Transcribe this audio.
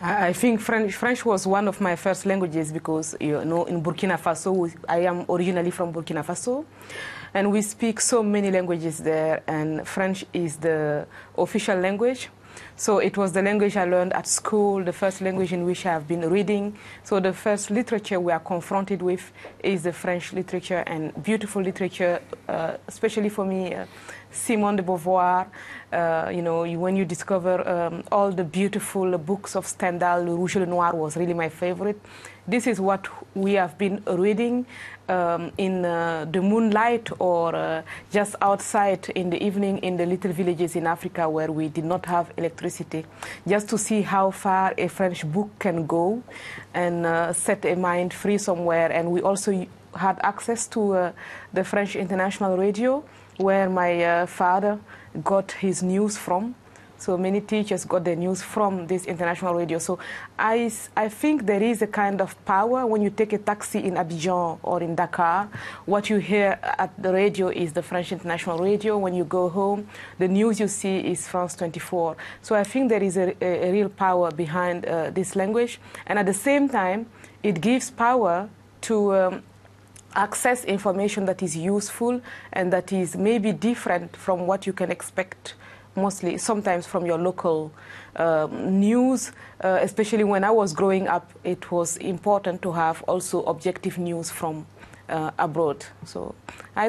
I think French was one of my first languages because, you know, in Burkina Faso, I am originally from Burkina Faso, and we speak so many languages there, and French is the official language. So it was the language I learned at school, the first language in which I have been reading. So the first literature we are confronted with is the French literature, and beautiful literature, especially for me, Simone de Beauvoir. You know, when you discover all the beautiful books of Stendhal, Le Rouge et le Noir was really my favorite. This is what we have been reading in the moonlight or just outside in the evening in the little villages in Africa where we did not have electricity, just to see how far a French book can go and set a mind free somewhere. And we also had access to the French International Radio, where my father got his news from. So many teachers got their news from this international radio. So I think there is a kind of power when you take a taxi in Abidjan or in Dakar. What you hear at the radio is the French International Radio. When you go home, the news you see is France 24. So I think there is a real power behind this language. And at the same time, it gives power to access information that is useful and that is maybe different from what you can expect mostly, sometimes from your local news. Especially when I was growing up, it was important to have also objective news from abroad. So I